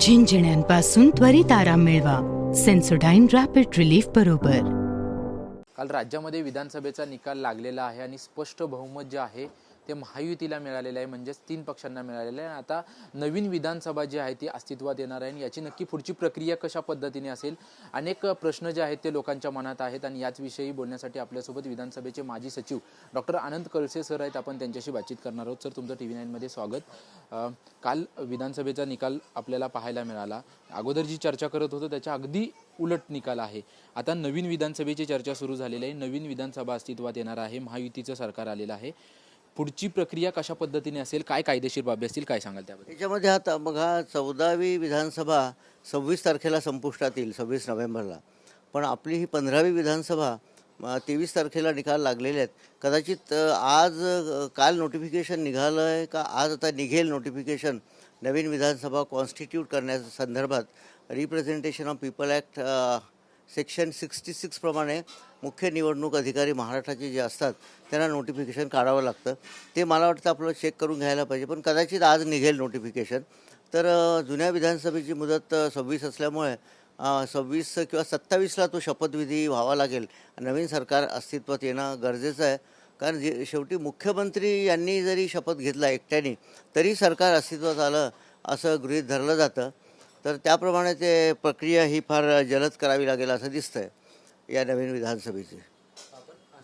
झिंझिण्यांपासून त्वरित आराम मिळवा. सेन्सोडाईन रॅपिड रिलीफ बरोबर. काल राज्यामध्ये विधानसभेचा निकाल लागलेला आहे आणि स्पष्ट बहुमत जे आहे ते महायुतीला मिळालेलं आहे, म्हणजेच 3 पक्षांना मिळालेलं आहे. आता नवीन विधानसभा जी आहे ती अस्तित्वात येणार आहे आणि याची नक्की पुढची प्रक्रिया कशा पद्धतीने असेल, अनेक प्रश्न जे आहेत ते लोकांच्या मनात आहेत. आणि याचविषयी बोलण्यासाठी आपल्यासोबत विधानसभेचे माजी सचिव डॉक्टर आनंद कळसे सर आहेत. आपण त्यांच्याशी बातचीत करणार आहोत. सर, तुमचं TV9 मध्ये स्वागत. काल विधानसभेचा निकाल आपल्याला पाहायला मिळाला. अगोदर जी चर्चा करत होतो त्याच्या अगदी उलट निकाल आहे. आता नवीन विधानसभेची चर्चा सुरू झालेली आहे. नवीन विधानसभा अस्तित्वात येणार आहे. महायुतीचं सरकार आलेलं आहे. पुढची प्रक्रिया कशा पद्धतीने असेल, काय कायदेशीर बाबी असतील, काय सांगाल त्याबद्दल? याच्यामध्ये आता बघा, 14वी विधानसभा 26 तारखेला संपुष्टात येईल, 26 नोव्हेंबरला. पण आपली ही 15वी विधानसभा 23 तारखेला निकाल लागलेले आहेत. कदाचित आज काल नोटिफिकेशन निघालं आहे का आज आता निघेल नोटिफिकेशन नवीन विधानसभा कॉन्स्टिट्यूट करण्याच्या संदर्भात. Representation of people act section 66 प्रमाणे मुख्य निवडणूक अधिकारी महाराष्ट्राचे जे असतात त्यांना नोटिफिकेशन काढावं लागतं. ते मला वाटतं आपलं चेक करून घ्यायला पाहिजे. पण कदाचित आज निघेल नोटिफिकेशन. तर जुन्या विधानसभेची मुदत 26 असल्यामुळे 26 किंवा 27ला तो शपथविधी व्हावा लागेल. नवीन सरकार अस्तित्वात येणं गरजेचं आहे. कारण शेवटी मुख्यमंत्री यांनी जरी शपथ घेतला एकट्याने तरी सरकार अस्तित्वात आलं असं गृहीत धरलं जातं. तर त्याप्रमाणे ते प्रक्रिया ही फार जलद करावी लागेल असं दिसतंय या नवीन विधानसभेची.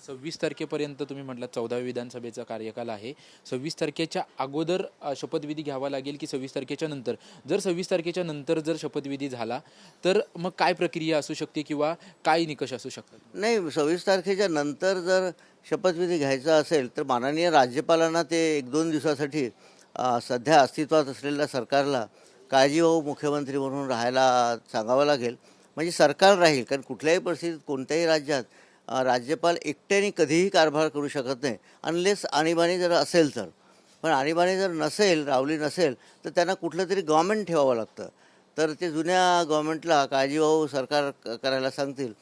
26 तारखेपर्यंत तुम्ही म्हटलं 14व्या विधानसभेचा कार्यकाल आहे. 26 तारखेच्या अगोदर शपथविधी घ्यावा लागेल की 26 तारखेच्या नंतर? जर 26 तारखेच्या नंतर जर शपथविधी झाला तर मग काय प्रक्रिया असू शकते किंवा काय निकष असू शकतात? नाही, 26 तारखेच्या नंतर जर शपथविधी घ्यायचा असेल तर माननीय राज्यपालांना ते 1-2 दिवसासाठी सध्या अस्तित्वात असलेल्या सरकारला काळजीवाहू मुख्यमंत्री म्हणून राहायला सांगावं लागेल. म्हणजे सरकार राहील. कारण कुठल्याही परिस्थितीत कोणत्याही राज्यात राज्यपाल एकट्याने कधीही कारभार करू शकत नाही अनलेस आणीबाणी जर असेल तर. पण आणीबाणी जर नसेल, रावली नसेल, तर त्यांना कुठलं तरी गव्हर्मेंट ठेवावं लागतं. तर ते जुन्या गव्हर्मेंटला काळजीवाहू सरकार करायला सांगतील,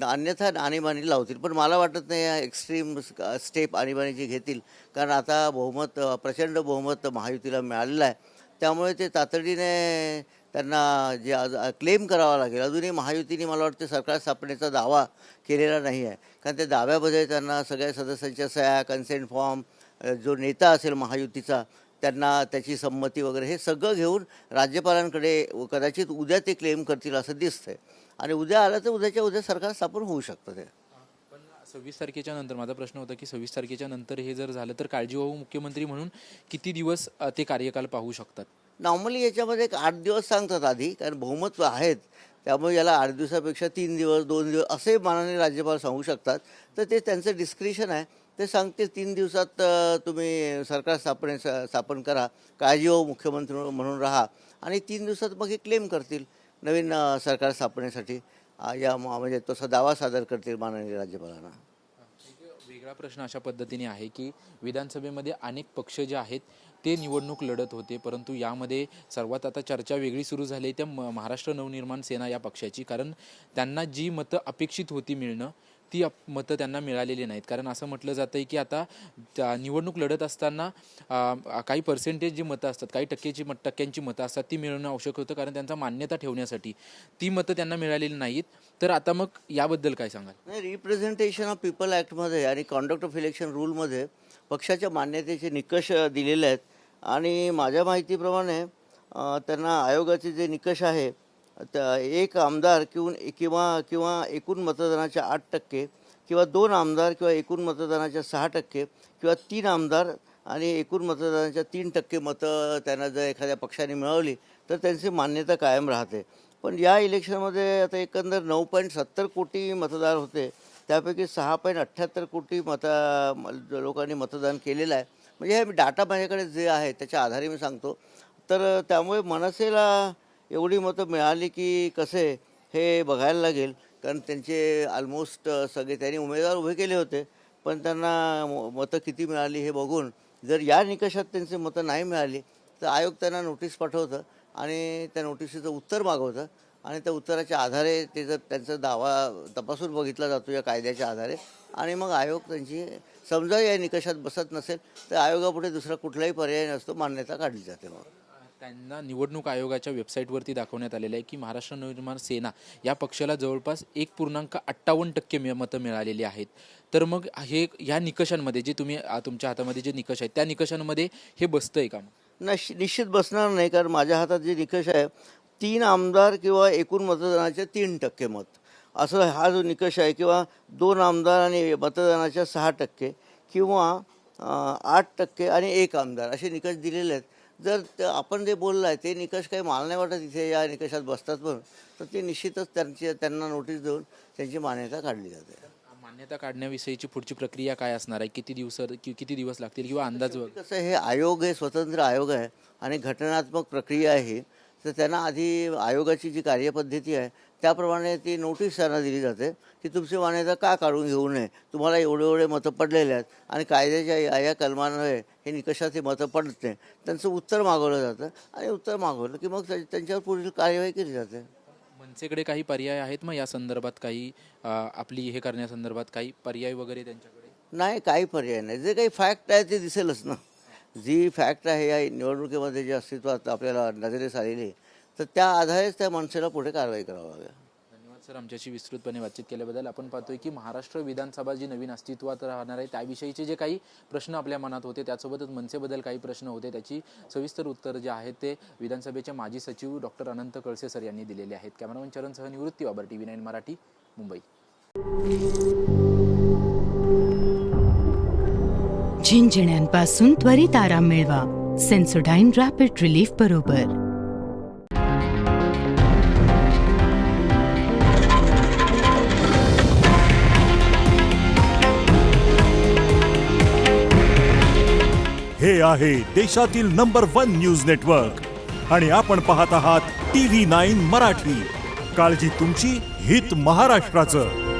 अन्यथा आणीबाणी लावतील. पण मला वाटत नाही या एक्स्ट्रीम स्टेप आणीबाणीची घेतील. कारण आता बहुमत, प्रचंड बहुमत महायुतीला मिळालेलं आहे. त्यामुळे ते तातडीने त्यांना जे क्लेम करावा लागेल. अजूनही महायुतीने मला वाटतं सरकार स्थापनेचा दावा केलेला नाही आहे. कारण त्या दाव्यामध्ये त्यांना सगळ्या सदस्यांच्या सह्या, कन्सेंट फॉर्म, जो नेता असेल महायुतीचा त्यांना त्याची संमती वगैरे हे सगळं घेऊन राज्यपालांकडे कदाचित उद्या ते क्लेम करतील असं दिसतंय. आणि उद्या आलं तर उद्याच्या उद्या सरकार स्थापन होऊ शकतं ते. 26 तारखेच्या नंतर माझा प्रश्न होता की 26 तारखेच्या नंतर हे जर झालं तर काळजीवाहू मुख्यमंत्री म्हणून किती दिवस ते कार्यकाल पाहू शकतात? नॉर्मली याच्यामध्ये एक 8 दिवस सांगतात आधी, कारण बहुमत आहेत. त्यामुळे याला 8 दिवसापेक्षा 3 दिवस 2 दिवस असे माननीय राज्यपाल सांगू शकतात. तर ते त्यांचं डिस्क्रिशन आहे. ते सांगतील 3 दिवसात तुम्ही सरकार स्थापन करा, काळजीवाहू मुख्यमंत्री म्हणून राहा, आणि 3 दिवसात मग हे क्लेम करतील नवीन सरकार स्थापनेसाठी. म्हणजे तसा दावा सादर करतील माननीय राज्यपालांना. वेगळा प्रश्न अशा पद्धतीने आहे की विधानसभेमध्ये अनेक पक्ष जे आहेत ते निवडणूक लढत होते, परंतु यामध्ये सर्वात आता चर्चा वेगळी सुरू झाली त्या महाराष्ट्र नवनिर्माण सेना या पक्षाची. कारण त्यांना जी मतं अपेक्षित होती मिळणं ती मतं त्यांना मिळालेली नाहीत. कारण असं म्हटलं जातं आहे की आता निवडणूक लढत असताना काही पर्सेंटेज जी मतं असतात, काही टक्क्यांची मतं असतात ती मिळवणं आवश्यक होतं, कारण त्यांचा मान्यता ठेवण्यासाठी ती मतं त्यांना मिळालेली नाहीत. तर आता मग याबद्दल काय सांगाल? नाही, रिप्रेझेंटेशन ऑफ पीपल ॲक्टमध्ये आणि कॉन्डक्ट ऑफ इलेक्शन रूलमध्ये पक्षाच्या मान्यतेचे निकष दिलेले आहेत. आणि माझ्या माहितीप्रमाणे त्यांना आयोगाचे जे निकष आहे, एक आमदार किंवा एकूण मतदानाच्या 8% किंवा 2 आमदार किंवा एकूण मतदानाच्या 6% किंवा 3 आमदार आणि एकूण मतदानाच्या 3% मतं त्यांना जर एखाद्या पक्षाने मिळवली तर त्यांची मान्यता कायम राहते. पण या इलेक्शनमध्ये आता एकंदर 9.70 कोटी मतदार होते. त्यापैकी 6.78 कोटी लोकांनी मतदान केलेलं आहे. म्हणजे हे डाटा माझ्याकडे जे आहे त्याच्या आधारे मी सांगतो. तर त्यामुळे मनसेला एवढी मतं मिळाली की कसे हे बघायला लागेल. कारण त्यांचे ऑलमोस्ट सगळे त्यांनी उमेदवार उभे केले होते, पण त्यांना मतं किती मिळाली हे बघून जर या निकषात त्यांची मतं नाही मिळाली तर आयोग त्यांना नोटीस पाठवतं आणि त्या नोटिसीचं उत्तर मागवतं. आणि त्या उत्तराच्या आधारे ते जर त्यांचा दावा तपासून बघितला जातो या कायद्याच्या आधारे, आणि मग आयोग त्यांची समजा या निकषात बसत नसेल तर आयोगापुढे दुसरा कुठलाही पर्याय नसतो, मान्यता काढली जाते. मग त्यांना निवडणूक आयोगाच्या वेबसाईटवरती दाखवण्यात आलेलं आहे की महाराष्ट्र नवनिर्माण सेना या पक्षाला जवळपास 1.58% मतं मिळालेली आहेत. तर मग हे ह्या निकषांमध्ये जे तुम्ही तुमच्या हातामध्ये जे निकष आहेत त्या निकषांमध्ये हे बसतंय का? निश्चित बसणार नाही, कारण माझ्या हातात जे निकष आहे 3 आमदार किंवा एकूण मतदानाचे 3% मत असं हा जो निकष आहे, किंवा 2 आमदार आणि मतदानाच्या 6% किंवा 8% आणि 1 आमदार असे निकष दिलेले आहेत. जर आपण जे बोललं आहे ते निकष काही मला नाही वाटत इथे या निकषात बसतात म्हणून, तर ते निश्चितच त्यांना नोटीस देऊन त्यांची मान्यता काढली जाते. मान्यता काढण्याविषयीची पुढची प्रक्रिया काय असणार आहे? किती दिवस लागतील किंवा अंदाज? कसं हे आयोग हे स्वतंत्र आयोग आहे आणि घटनात्मक प्रक्रिया आहे, तर त्यांना आधी आयोगाची जी कार्यपद्धती आहे त्याप्रमाणे ती नोटीस त्यांना दिली जाते की तुमची मान्यता का काढून घेऊ नये, तुम्हाला एवढे मतं पडलेले आहेत आणि कायद्याच्या या कलमान्वये हे निकषात मतं पडत नाही, त्यांचं उत्तर मागवलं जातं आणि उत्तर मागवलं की मग त्यांच्यावर पुढील कार्यवाही केली जाते. मनसेकडे काही पर्याय आहेत मग या संदर्भात, काही आपली हे करण्यासंदर्भात काही पर्याय वगैरे त्यांच्याकडे? नाही, काही पर्याय नाही. जे काही फॅक्ट आहे ते दिसेलच ना. जी फॅक्ट आहे या निवडणुकीमध्ये जे अस्तित्वात आपल्याला नजरेस आलेली, तर त्या आधारेच त्या मनसेला पुढे कारवाई करावी लागेल. धन्यवाद सर, आमच्याशी विस्तृतपणे बातचीत केल्याबद्दल. आपण पाहतोय की महाराष्ट्र विधानसभा जी नवीन अस्तित्वात राहणार आहे त्याविषयीचे जे काही प्रश्न आपल्या मनात होते, त्यासोबतच मनसेबद्दल काही प्रश्न होते, त्याची सविस्तर उत्तर जे आहेत ते विधानसभेचे माजी सचिव डॉक्टर अनंत कळसे सर यांनी दिलेले आहेत. कॅमेरामन चरणसह निवृत्ती बाबर, TV9 मराठी, मुंबई. झिंझिण्यांपासून त्वरित आराम मिळवा सेन्सोडाईन रॅपिड रिलीफ बरोबर. हे आहे देशातील नंबर 1 न्यूज नेटवर्क आणि आपण पाहत आहात TV9 मराठी. काळजी तुमची, हित महाराष्ट्राचं.